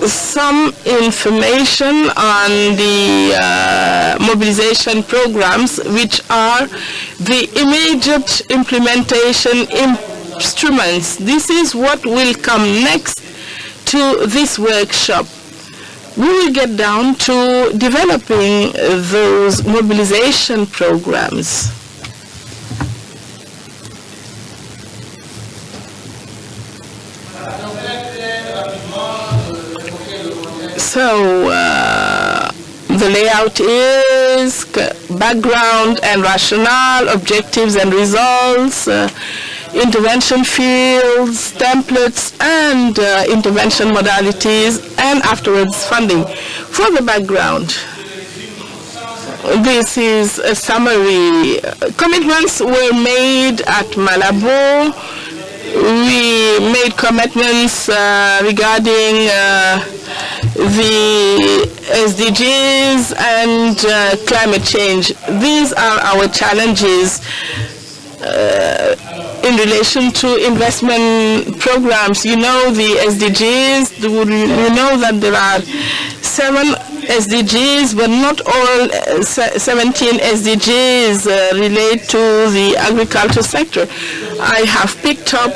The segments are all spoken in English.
some information on the mobilization programs, which are the immediate implementation instruments. This is what will come next to this workshop. We will get down to developing those mobilization programs. So the layout is background and rationale, objectives and results, intervention fields, templates, and intervention modalities, and afterwards funding. For the background, this is a summary. Commitments were made at Malabo. We made commitments regarding the SDGs and climate change. These are our challenges in relation to investment programs. You know the SDGs, you know that there are 7 SDGs, but not all 17 SDGs relate to the agriculture sector. I have picked up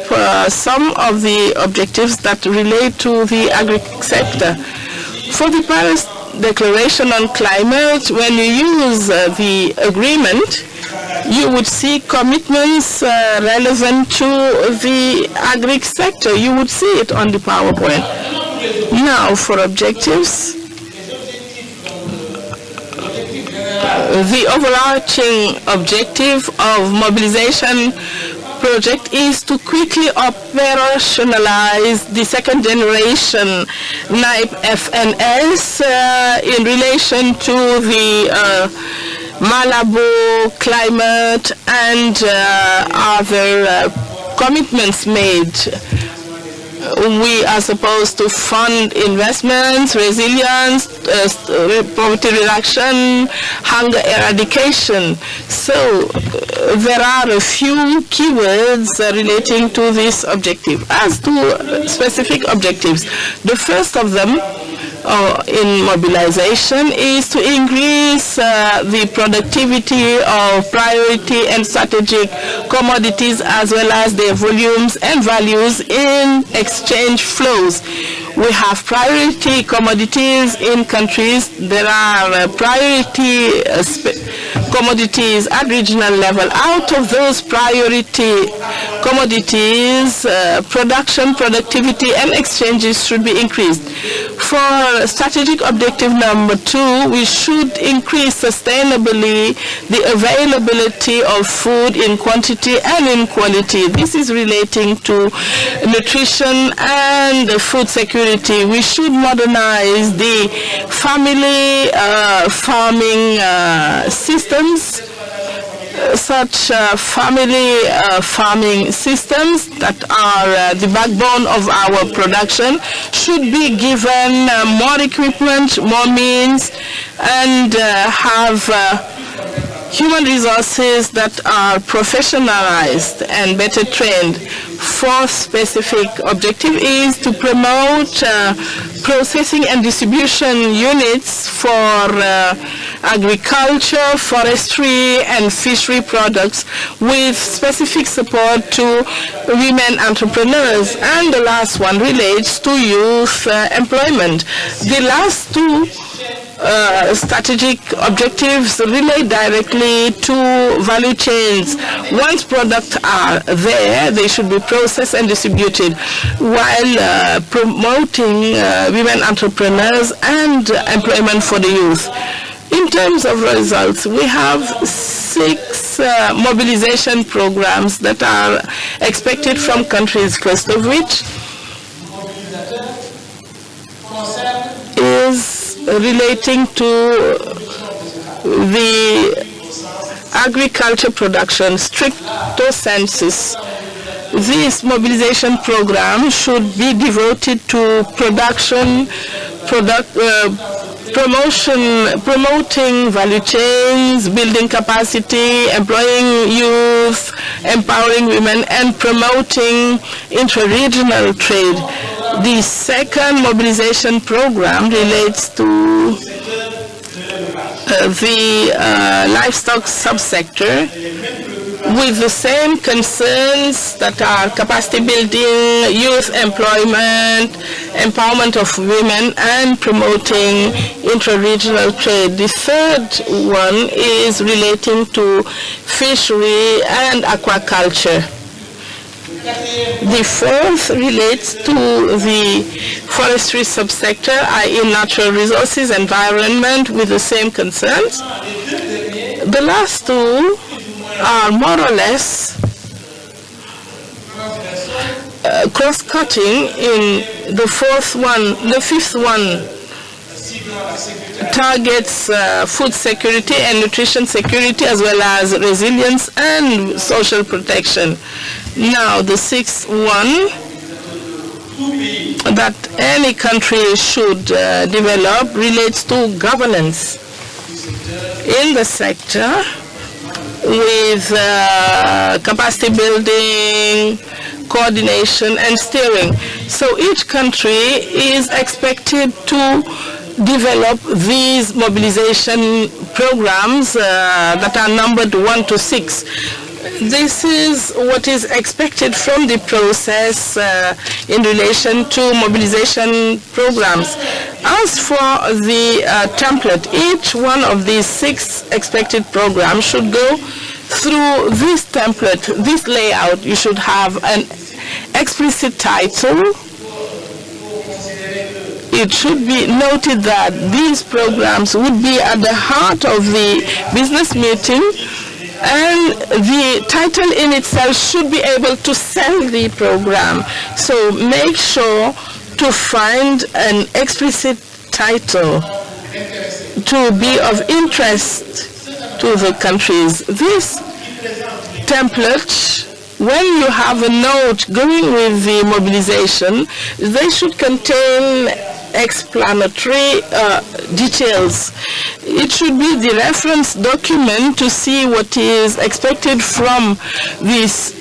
some of the objectives that relate to the agri sector. For the Paris Declaration on Climate, when you use the agreement, you would see commitments relevant to the agri sector. You would see it on the PowerPoint. Now, for objectives, the overarching objective of mobilization project is to quickly operationalize the second generation NAIP FNS in relation to the Malabo climate and other commitments made. We are supposed to fund investments, resilience, poverty reduction, hunger eradication. So there are a few keywords relating to this objective. As to specific objectives, the first of them in mobilization is to increase the productivity of priority and strategic commodities as well as their volumes and values in exchange flows. We have priority commodities in countries. There are priority commodities at regional level. Out of those priority commodities, production, productivity, and exchanges should be increased. For strategic objective number 2, we should increase sustainably the availability of food in quantity and in quality. This is relating to nutrition and food security. We should modernize the family farming systems. Such family farming systems that are the backbone of our production should be given more equipment, more means, and have human resources that are professionalized and better trained. Fourth specific objective is to promote processing and distribution units for agriculture, forestry, and fishery products with specific support to women entrepreneurs. And the last one relates to youth employment. The last two strategic objectives relate directly to value chains. Once products are there, they should be processed and distributed while promoting women entrepreneurs and employment for the youth. In terms of results, we have 6 mobilization programs that are expected from countries, first of which is relating to the agriculture production, stricto sensus. This mobilization program should be devoted to production, promoting value chains, building capacity, employing youth, empowering women, and promoting intra-regional trade. The second mobilization program relates to the livestock subsector, with the same concerns that are capacity building, youth employment, empowerment of women, and promoting intra-regional trade. The third one is relating to fishery and aquaculture. The fourth relates to the forestry subsector, i.e. natural resources, environment, with the same concerns. The last two are more or less cross-cutting. In the fifth one targets food security and nutrition security, as well as resilience and social protection. Now, the sixth one that any country should develop relates to governance in the sector, with capacity building, coordination, and steering. So each country is expected to develop these mobilization programs that are numbered 1 to 6. This is what is expected from the process in relation to mobilization programs. As for the template, each one of these 6 expected programs should go through this template, this layout. You should have an explicit title. It should be noted that these programs would be at the heart of the business meeting, and the title in itself should be able to sell the program. So make sure to find an explicit title to be of interest to the countries. This template, when you have a note going with the mobilization, they should contain explanatory details. It should be the reference document to see what is expected from this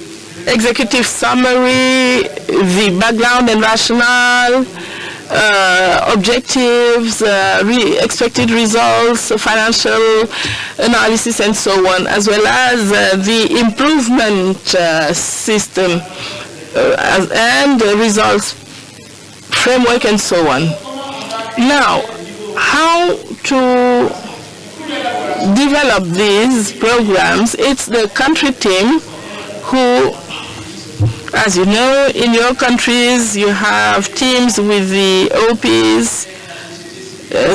executive summary, the background and rationale, objectives, expected results, financial analysis, and so on, as well as the improvement system and the results framework, and so on. Now, how to develop these programs? It's the country team who, as you know, in your countries you have teams with the OPs,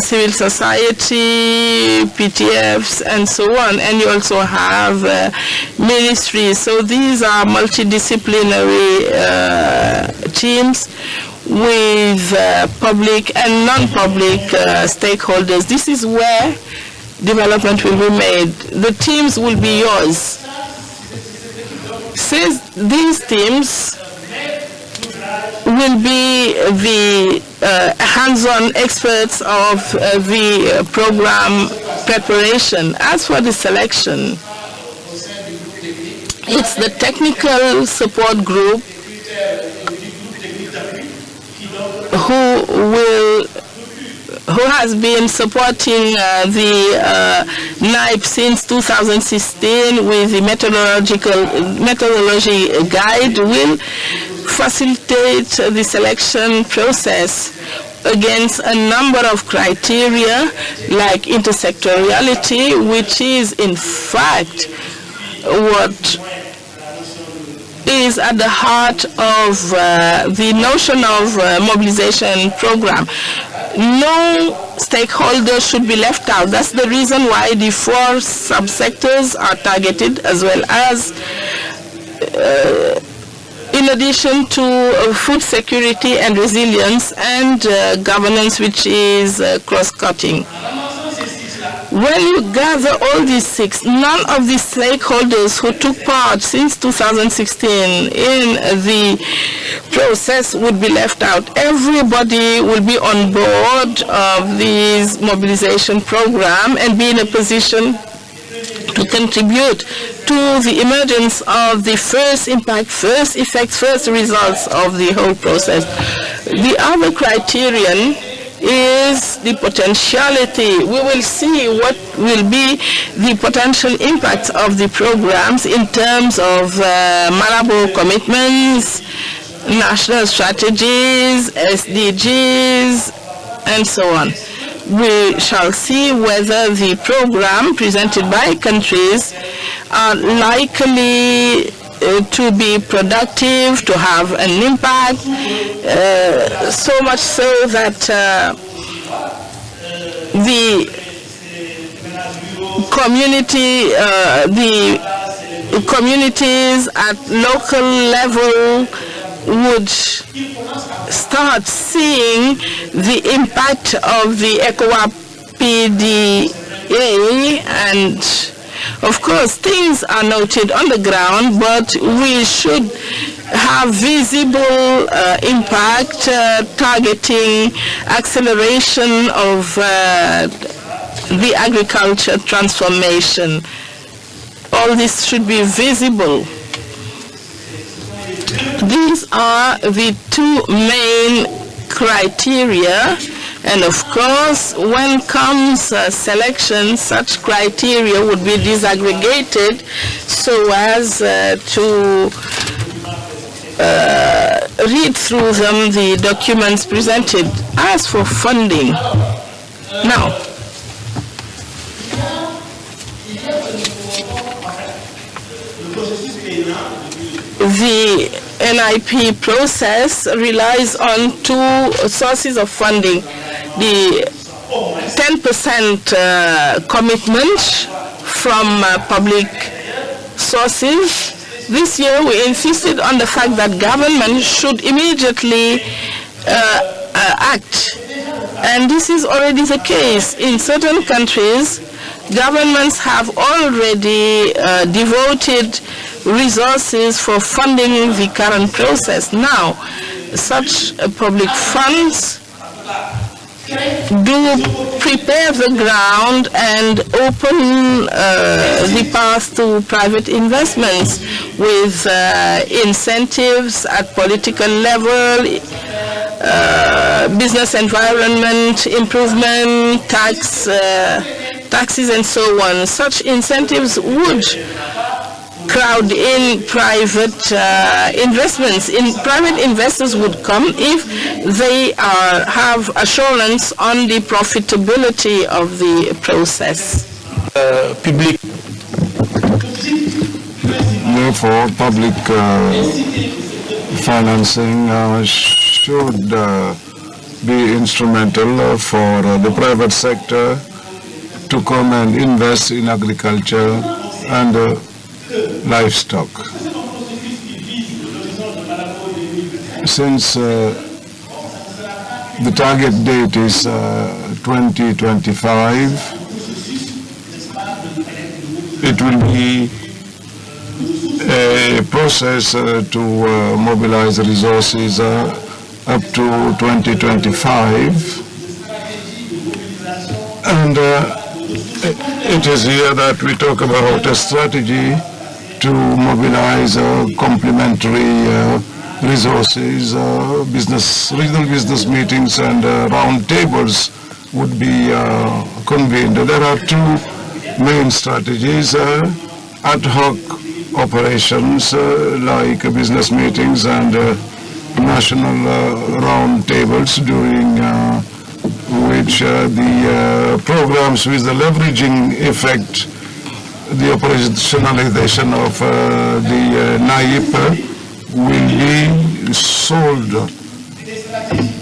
civil society, PTFs, and so on, and you also have ministries. So these are multidisciplinary teams with public and non-public stakeholders. This is where development will be made. The teams will be yours. Since these teams will be the hands-on experts of the program preparation. As for the selection, it's the technical support group who has been supporting the NAIP since 2016 with the methodology guide, will facilitate the selection process against a number of criteria like intersectoriality, which is in fact what is at the heart of the notion of mobilization program. No stakeholder should be left out. That's the reason why the 4 subsectors are targeted, as well as in addition to food security and resilience and governance, which is cross-cutting. When you gather all these 6, none of the stakeholders who took part since 2016 in the process would be left out. Everybody will be on board of this mobilization program and be in a position to contribute to the emergence of the first impact, first effects, first results of the whole process. The other criterion is the potentiality. We will see what will be the potential impact of the programs in terms of Malabo commitments, national strategies, SDGs, and so on. We shall see whether the program presented by countries are likely to be productive, to have an impact, so much so that the communities at local level would start seeing the impact of the ECOWAS PDA, and of course things are noted on the ground, but we should have visible impact targeting acceleration of the agriculture transformation. All this should be visible. These are the two main criteria, and of course when comes selection, such criteria would be disaggregated so as to read through them the documents presented. As for funding, now the NAIP process relies on two sources of funding. The 10% commitment from public sources. This year we insisted on the fact that government should immediately act. And this is already the case. In certain countries, governments have already devoted resources for funding the current process. Now, such public funds do prepare the ground and open the path to private investments with incentives at political level, business environment improvement, taxes and so on. Such incentives would crowd in private investments. Private investors would come if they have assurance on the profitability of the process. Public. Therefore, public financing should be instrumental for the private sector to come and invest in agriculture and livestock. Since the target date is 2025, it will be a process to mobilize resources up to 2025, and it is here that we talk about a strategy to mobilize complementary resources. Regional business meetings and round tables would be convened. There are two main strategies: ad hoc operations like business meetings and national round tables, during which the programs with the leveraging effect, the operationalization of the NAIP will be sold.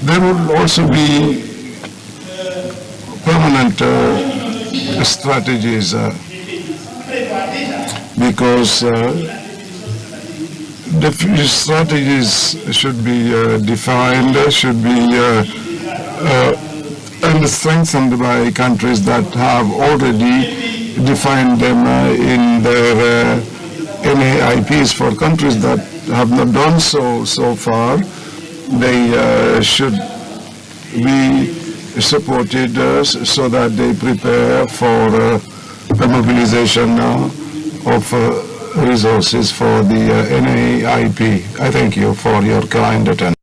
There will also be permanent strategies because the strategies should be defined, should be and strengthened by countries that have already defined them in their NAIPs. For countries that have not done so far, they should be supported so that they prepare for the mobilization of resources for the NAIP. I thank you for your kind attention.